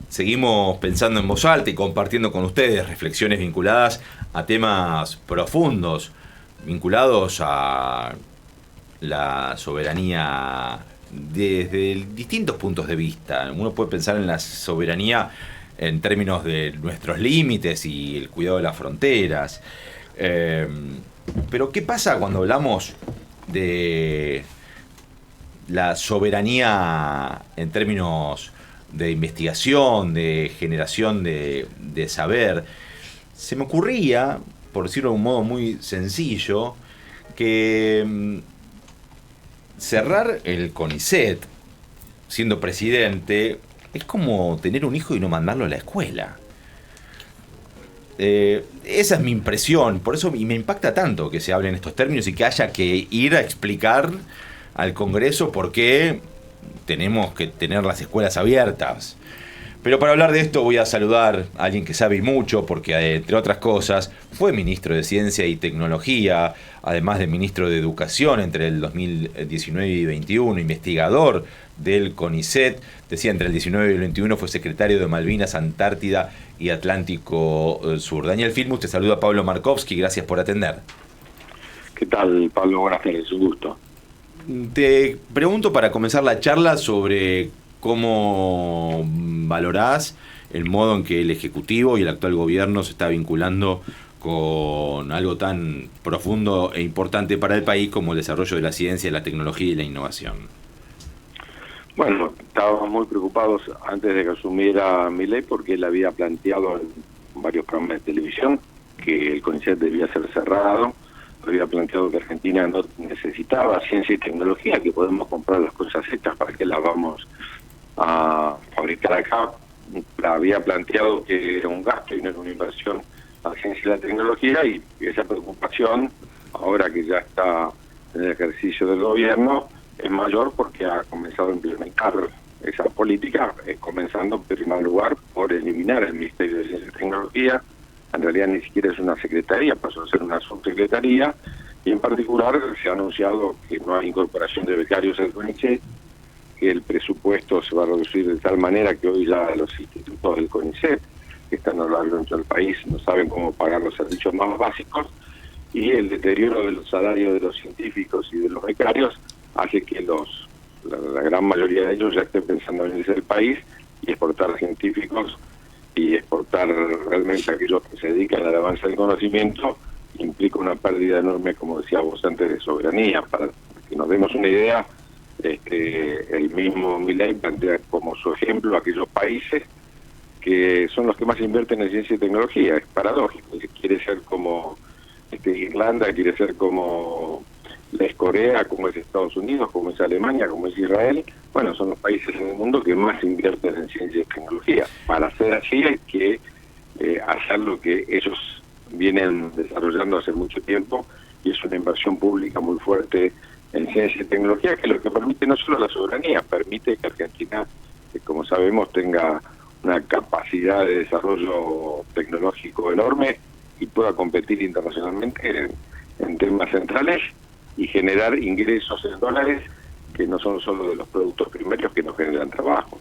Seguimos pensando en voz alta y compartiendo con ustedes reflexiones vinculadas a temas profundos, vinculados a la soberanía desde distintos puntos de vista. Uno puede pensar en la soberanía en términos de nuestros límites y el cuidado de las fronteras. Pero ¿qué pasa cuando hablamos de la soberanía en términos de investigación, de generación de saber? Se me ocurría, por decirlo de un modo muy sencillo, que cerrar el CONICET, siendo presidente, es como tener un hijo y no mandarlo a la escuela. Esa es mi impresión, por eso me impacta tanto que se hable en estos términos y que haya que ir a explicar al Congreso por qué tenemos que tener las escuelas abiertas. Pero para hablar de esto voy a saludar a alguien que sabe mucho, porque entre otras cosas fue ministro de Ciencia y Tecnología, además de ministro de Educación entre el 2019 y 2021, investigador del CONICET, decía entre el 19 y el 21 fue secretario de Malvinas, Antártida y Atlántico Sur. Daniel Filmus, te saluda Pablo Markovsky, gracias por atender. ¿Qué tal, Pablo? Buenas tardes, un gusto. Te pregunto para comenzar la charla sobre cómo valorás el modo en que el Ejecutivo y el actual gobierno se está vinculando con algo tan profundo e importante para el país como el desarrollo de la ciencia, la tecnología y la innovación. Bueno, estábamos muy preocupados antes de que asumiera Milei porque él había planteado en varios programas de televisión que el CONICET debía ser cerrado. Había planteado que Argentina no necesitaba ciencia y tecnología, que podemos comprar las cosas hechas para que las vamos a fabricar acá. Había planteado que era un gasto y no era una inversión la ciencia y la tecnología, y esa preocupación, ahora que ya está en el ejercicio del gobierno, es mayor porque ha comenzado a implementar esa política, comenzando en primer lugar por eliminar el Ministerio de Ciencia y Tecnología. En realidad ni siquiera es una secretaría, pasó a ser una subsecretaría, y en particular se ha anunciado que no hay incorporación de becarios al CONICET, que el presupuesto se va a reducir de tal manera que hoy ya los institutos del CONICET, que están a lo largo de todo el país, no saben cómo pagar los servicios más básicos, y el deterioro de los salarios de los científicos y de los becarios hace que la gran mayoría de ellos ya estén pensando en irse del país y exportar científicos y exportar realmente a aquellos que se dedican al avance del conocimiento. Implica una pérdida enorme, como decía vos antes, de soberanía. Para que nos demos una idea, el mismo Milei plantea como su ejemplo aquellos países que son los que más invierten en ciencia y tecnología. Es paradójico, quiere ser como Irlanda, quiere ser como es Corea, como es Estados Unidos, como es Alemania, como es Israel. Bueno, son los países en el mundo que más invierten en ciencia y tecnología. Para hacer así hay que hacer lo que ellos vienen desarrollando hace mucho tiempo, y es una inversión pública muy fuerte en ciencia y tecnología, que es lo que permite no solo la soberanía, permite que Argentina, como sabemos, tenga una capacidad de desarrollo tecnológico enorme y pueda competir internacionalmente en temas centrales y generar ingresos en dólares que no son solo de los productos primarios que nos generan trabajo.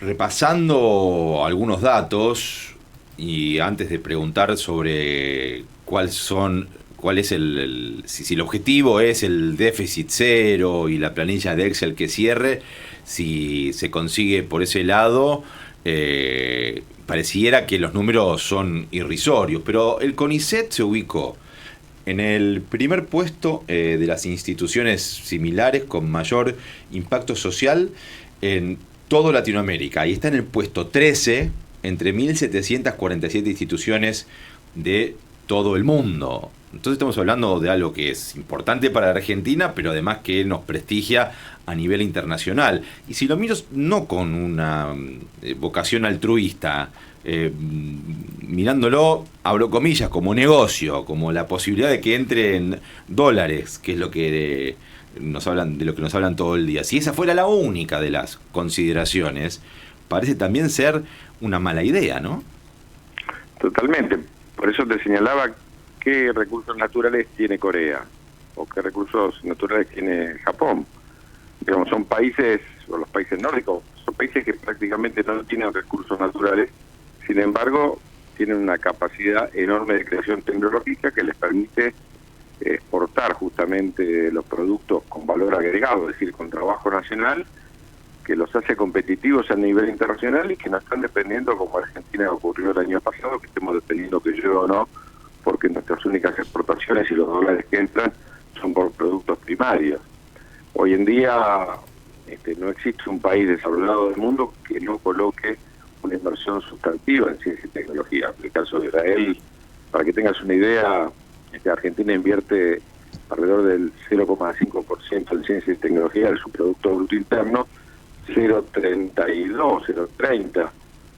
Repasando algunos datos, y antes de preguntar sobre cuál es si el objetivo es el déficit cero y la planilla de Excel que cierre, si se consigue por ese lado, pareciera que los números son irrisorios, pero el CONICET se ubicó en el primer puesto de las instituciones similares con mayor impacto social en toda Latinoamérica, y está en el puesto 13 entre 1.747 instituciones de todo el mundo. Entonces estamos hablando de algo que es importante para la Argentina, pero además que nos prestigia a nivel internacional. Y si lo miro no con una vocación altruista, mirándolo, abro comillas, como negocio, como la posibilidad de que entren dólares, que es lo que nos hablan, de lo que nos hablan todo el día. Si esa fuera la única de las consideraciones, parece también ser una mala idea, ¿no? Totalmente. Por eso te señalaba qué recursos naturales tiene Corea o qué recursos naturales tiene Japón. Digamos, son países o los países nórdicos, son países que prácticamente no tienen recursos naturales, sin embargo, tienen una capacidad enorme de creación tecnológica que les permite exportar justamente los productos con valor agregado, es decir, con trabajo nacional, que los hace competitivos a nivel internacional y que no están dependiendo, como Argentina ocurrió el año pasado, que estemos dependiendo que llueva o no, porque nuestras únicas exportaciones y los dólares que entran son por productos primarios. Hoy en día no existe un país desarrollado del mundo que no coloque una inversión sustantiva en ciencia y tecnología. En el caso de Israel, para que tengas una idea, Argentina invierte alrededor del 0,5% en ciencia y tecnología de su Producto Bruto Interno, 0,32, 0,30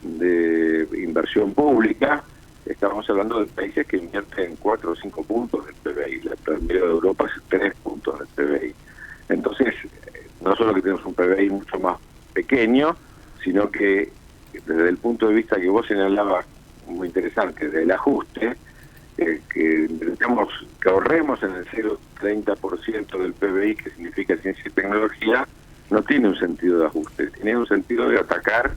de inversión pública. Estamos hablando de países que invierten 4 o 5 puntos del PBI. La promedio de Europa es 3 puntos del PBI. Entonces, no solo que tenemos un PBI mucho más pequeño, sino que desde el punto de vista que vos señalabas, muy interesante, del ajuste, que ahorremos en el 0,30% del PBI, que significa ciencia y tecnología, no tiene un sentido de ajuste, tiene un sentido de atacar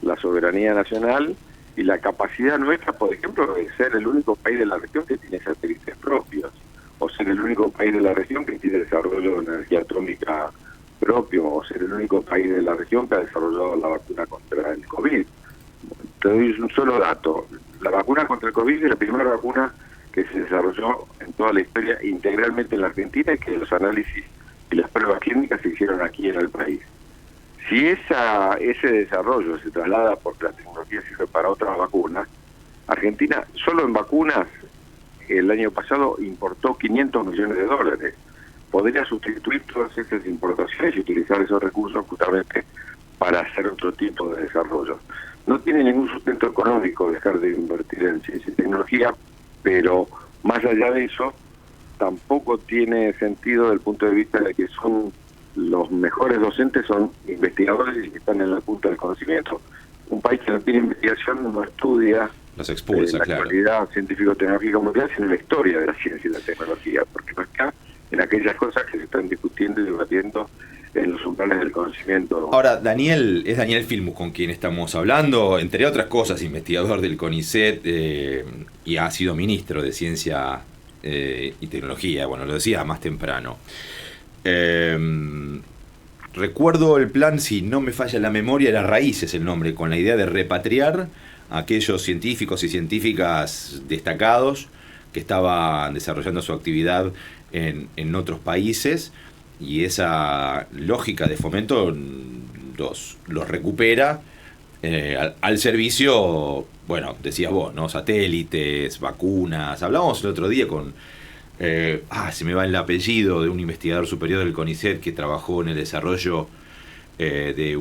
la soberanía nacional y la capacidad nuestra, por ejemplo, de ser el único país de la región que tiene satélites propios, o ser el único país de la región que tiene desarrollo de energía atómica propio, o ser el único país de la región que ha desarrollado la vacuna contra el COVID. Te doy un solo dato. La vacuna contra el COVID es la primera vacuna que se desarrolló en toda la historia integralmente en la Argentina y que los análisis y las pruebas clínicas se hicieron aquí en el país. Si ese desarrollo se traslada porque la tecnología sirve para otras vacunas, Argentina solo en vacunas el año pasado importó $500 millones. Podría sustituir todas esas importaciones y utilizar esos recursos justamente para hacer otro tipo de desarrollo. No tiene ningún sustento económico dejar de invertir en ciencia y tecnología, pero más allá de eso, tampoco tiene sentido desde el punto de vista de que son los mejores docentes, son investigadores y que están en la punta del conocimiento. Un país que no tiene investigación no estudia los expulsa, la actualidad científico-tecnológica mundial, sino la historia de la ciencia y la tecnología, porque no está en aquellas cosas que se están discutiendo y debatiendo en los umbrales del conocimiento. Ahora, es Daniel Filmus con quien estamos hablando, entre otras cosas, investigador del CONICET y ha sido ministro de Ciencia y Tecnología, bueno, lo decía más temprano. Recuerdo el plan, si no me falla la memoria, era Raíces el nombre, con la idea de repatriar a aquellos científicos y científicas destacados que estaban desarrollando su actividad en otros países, y esa lógica de fomento los recupera al servicio, bueno, decías vos, ¿no? Satélites, vacunas. Hablábamos el otro día con, se me va el apellido, de un investigador superior del CONICET que trabajó en el desarrollo de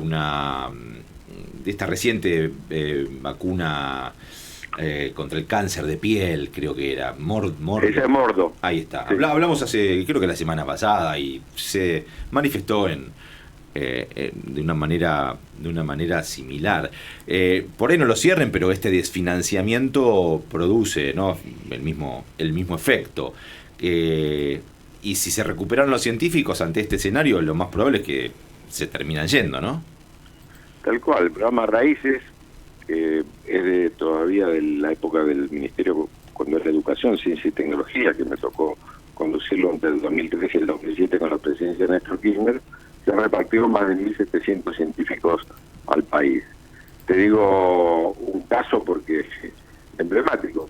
esta reciente vacuna contra el cáncer de piel, creo que era Mordo. Ese es Mordo. Ahí está. Sí. Hablamos creo que la semana pasada, y se manifestó de una manera similar. Por ahí no lo cierren, pero este desfinanciamiento produce, ¿no?, el mismo efecto. Y si se recuperan los científicos ante este escenario, lo más probable es que se terminan yendo, ¿no? Tal cual. El programa Raíces es todavía de la época del Ministerio, cuando era Educación, Ciencia y Tecnología, que me tocó conducirlo entre el 2013 y el 2007 con la presidencia de Néstor Kirchner. Se repartieron más de 1.700 científicos al país. Te digo un caso porque es emblemático.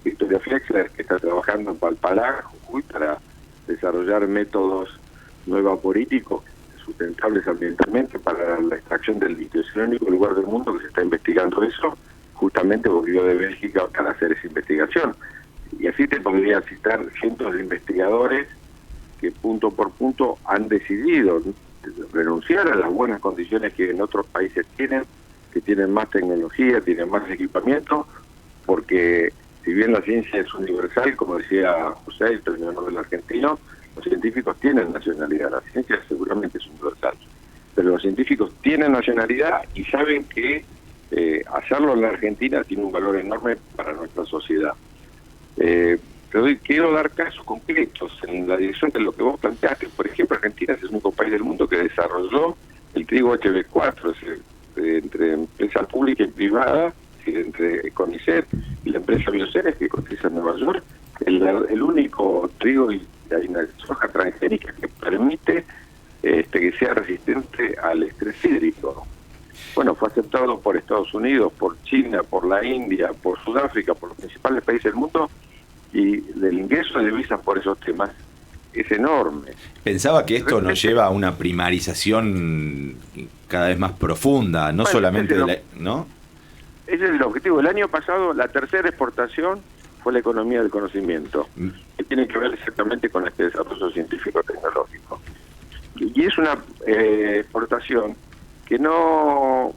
Victoria Flexler, que está trabajando en Palpalá, Jujuy, para desarrollar métodos no evaporíticos sustentables ambientalmente para la extracción del litio. Es el único lugar del mundo que se está investigando eso. Justamente volvió de Bélgica para hacer esa investigación. Y así te podría citar cientos de investigadores que punto por punto han decidido renunciar a las buenas condiciones que en otros países tienen, que tienen más tecnología, tienen más equipamiento, porque si bien la ciencia es universal, como decía José, el premio Nobel argentino, los científicos tienen nacionalidad. La ciencia seguramente es universal, pero los científicos tienen nacionalidad y saben que hacerlo en la Argentina tiene un valor enorme para nuestra sociedad. quiero dar casos concretos en la dirección de lo que vos planteaste. Por ejemplo, Argentina es el único país del mundo que desarrolló el trigo HB4, entre empresa pública y privada, entre CONICET y la empresa Bioceres que cotiza en Nueva York, el único trigo y una soja transgénica que permite que sea resistente al estrés hídrico. Bueno, fue aceptado por Estados Unidos, por China, por la India, por Sudáfrica, por los principales países del mundo, y el ingreso de divisas por esos temas es enorme. Pensaba que esto nos lleva a una primarización cada vez más profunda, no solamente ¿no? Ese es el objetivo. El año pasado la tercera exportación fue la economía del conocimiento, que tiene que ver exactamente con este desarrollo científico-tecnológico. Y es una exportación que no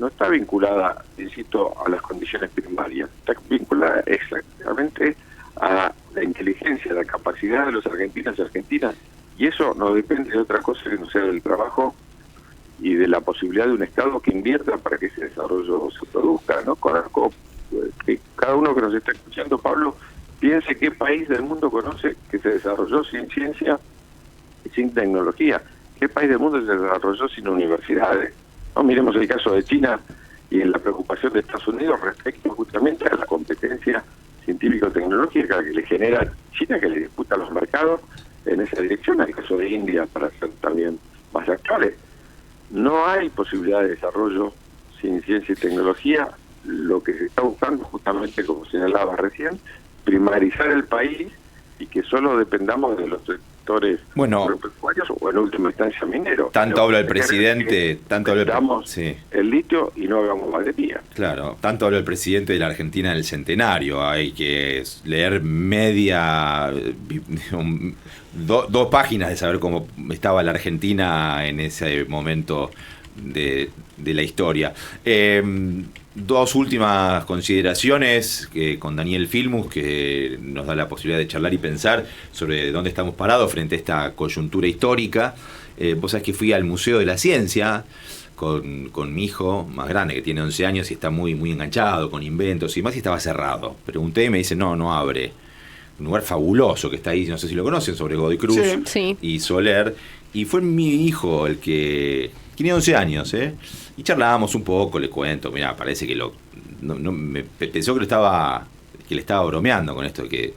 está vinculada, insisto, a las condiciones primarias, está vinculada exactamente a la inteligencia, a la capacidad de los argentinos y argentinas, y eso no depende de otra cosa que no sea del trabajo y de la posibilidad de un Estado que invierta para que ese desarrollo se produzca. No conozco que cada uno que nos está escuchando, Pablo, piense qué país del mundo conoce que se desarrolló sin ciencia y sin tecnología. ¿Qué país del mundo se desarrolló sin universidades? No, miremos el caso de China y en la preocupación de Estados Unidos respecto justamente a la competencia científico-tecnológica que le genera China, que le disputa los mercados en esa dirección, el caso de India, para ser también más actuales. No hay posibilidad de desarrollo sin ciencia y tecnología. Lo que se está buscando, justamente como señalaba recién, primarizar el país y que solo dependamos de los sectores agropecuarios o en última instancia mineros. Tanto habla el presidente, sí, el litio y no hagamos batería. Claro, tanto habla el presidente de la Argentina del centenario. Hay que leer dos páginas de saber cómo estaba la Argentina en ese momento de la historia. Dos últimas consideraciones con Daniel Filmus, que nos da la posibilidad de charlar y pensar sobre dónde estamos parados frente a esta coyuntura histórica. Vos sabés que fui al Museo de la Ciencia con mi hijo más grande, que tiene 11 años y está muy, muy enganchado con inventos y más, y estaba cerrado. Pregunté y me dice, no abre. Un lugar fabuloso que está ahí, no sé si lo conocen, sobre Godoy Cruz y Soler. Y fue mi hijo el que... Tiene 11 años, y charlábamos un poco, le cuento, mirá, parece que pensó que le estaba bromeando con esto de que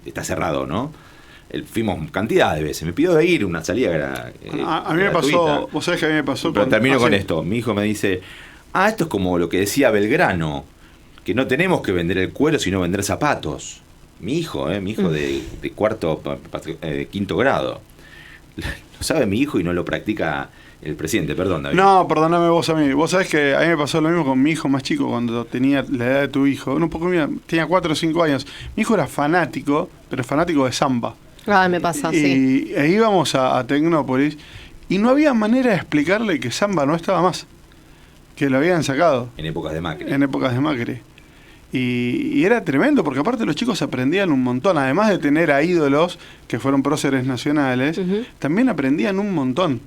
está cerrado, ¿no? Fuimos cantidad de veces, me pidió de ir una salida a mí me pasó, vos sabés que a mí me pasó. Pero termino con esto, mi hijo me dice, esto es como lo que decía Belgrano, que no tenemos que vender el cuero sino vender zapatos. Mi hijo de quinto grado. Lo sabe mi hijo y no lo practica el presidente, perdón, David. No, perdóname vos a mí. Vos sabés que a mí me pasó lo mismo con mi hijo más chico cuando tenía la edad de tu hijo. Tenía 4 o 5 años. Mi hijo era fanático, pero fanático de samba. Me pasa, sí. E íbamos a Tecnópolis y no había manera de explicarle que samba no estaba más, que lo habían sacado. En épocas de Macri. Y era tremendo, porque aparte los chicos aprendían un montón, además de tener a ídolos que fueron próceres nacionales, también aprendían un montón.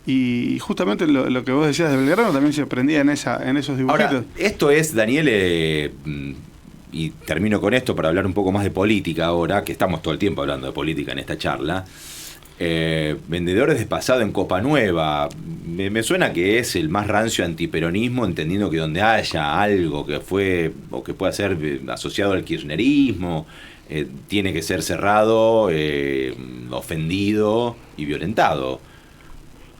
Y justamente lo que vos decías de Belgrano también se aprendía en esos dibujitos. Ahora, esto es, Daniel, y termino con esto para hablar un poco más de política ahora, que estamos todo el tiempo hablando de política en esta charla. Vendedores de pasado en Copa Nueva, me suena que es el más rancio antiperonismo, entendiendo que donde haya algo que fue o que pueda ser asociado al kirchnerismo, tiene que ser cerrado, ofendido y violentado.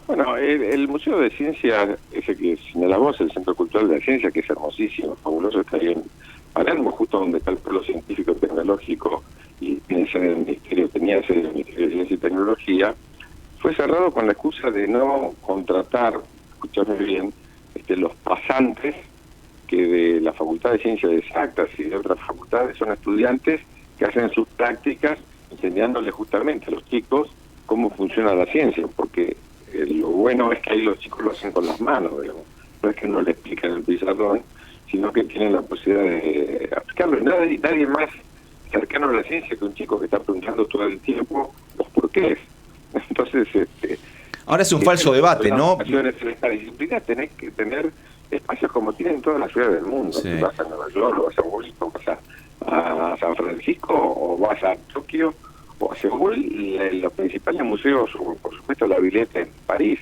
Bueno, el Museo de Ciencia, ese que señalamos, el Centro Cultural de la Ciencia, que es hermosísimo, fabuloso, está ahí en Palermo, justo donde está el Polo Científico Tecnológico y tenía sede del Ministerio de Ciencia y Tecnología, fue cerrado con la excusa de no contratar, escuchadme bien, los pasantes que de la Facultad de Ciencias Exactas y de otras facultades son estudiantes que hacen sus prácticas enseñándoles justamente a los chicos cómo funciona la ciencia, porque lo bueno es que ahí los chicos lo hacen con las manos, digamos. No es que no le explican el pizarrón, sino que tienen la posibilidad de aplicarlo. Nadie más cercano a la ciencia que un chico que está preguntando todo el tiempo los porqués. Entonces, ahora es un falso debate, ¿no? En esta disciplina tenés que tener espacios como tienen todas las ciudades del mundo. Sí. Vas a Nueva York, vas a Washington, vas a a San Francisco o vas a Tokio o a Seúl, los principales museos, por supuesto la Villette en París,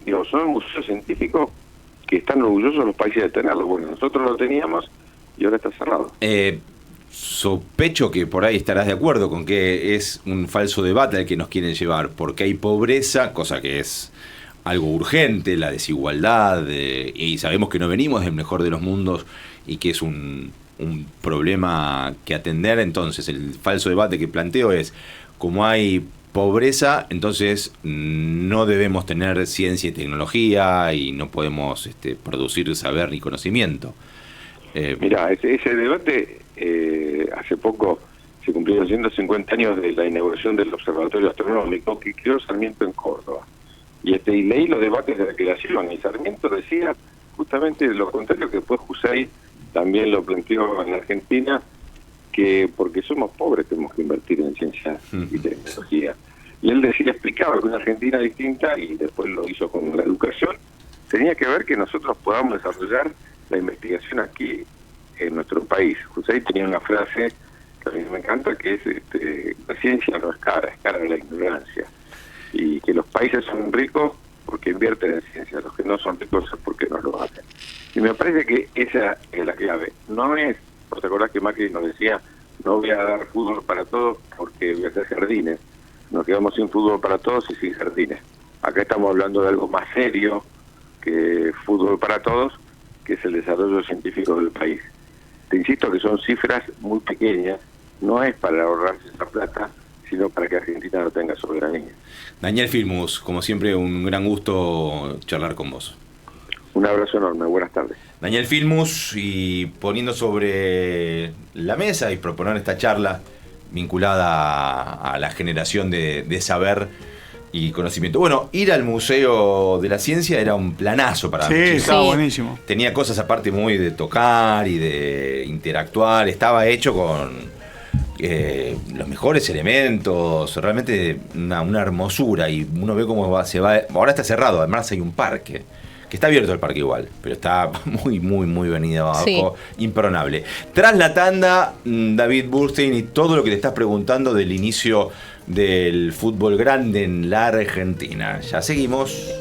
digo, son museos científicos que están orgullosos los países de tenerlo. Bueno, nosotros lo teníamos y ahora está cerrado. Sospecho que por ahí estarás de acuerdo con que es un falso debate al que nos quieren llevar, porque hay pobreza, cosa que es algo urgente, la desigualdad, y sabemos que no venimos del mejor de los mundos y que es un problema que atender. Entonces el falso debate que planteo es, como hay pobreza, entonces no debemos tener ciencia y tecnología y no podemos producir saber ni conocimiento. Mirá, ese debate, hace poco se cumplieron 150 años de la inauguración del Observatorio Astronómico que creó Sarmiento en Córdoba. Y leí los debates de la creación y Sarmiento decía justamente lo contrario, que después Hussein también lo planteó en Argentina, que porque somos pobres tenemos que invertir en ciencia y tecnología. Y él explicaba que una Argentina distinta, y después lo hizo con la educación, tenía que ver que nosotros podamos desarrollar la investigación aquí en nuestro país. Hussein tenía una frase que a mí me encanta, que es la ciencia no es cara la ignorancia. Y que los países son ricos porque invierten en ciencia, los que no son ricos es porque no lo hacen. Y me parece que esa es la clave. No es, ¿te acordás que Macri nos decía, no voy a dar fútbol para todos porque voy a hacer jardines? Nos quedamos sin fútbol para todos y sin jardines. Acá estamos hablando de algo más serio que fútbol para todos, que es el desarrollo científico del país. Te insisto que son cifras muy pequeñas, no es para ahorrarse esa plata, sino para que Argentina no tenga soberanía. Daniel Filmus, como siempre, un gran gusto charlar con vos. Un abrazo enorme, buenas tardes. Daniel Filmus, y poniendo sobre la mesa y proponer esta charla vinculada a la generación de saber y conocimiento. Bueno, ir al Museo de la Ciencia era un planazo para mí. Sí, estaba buenísimo. Tenía cosas aparte muy de tocar y de interactuar, estaba hecho con los mejores elementos, realmente una hermosura, y uno ve cómo se va. Ahora está cerrado, además hay un parque, que está abierto el parque igual, pero está muy venido abajo, sí. Imperdonable. Tras la tanda, David Burstein, y todo lo que te estás preguntando del inicio del fútbol grande en la Argentina. Ya seguimos.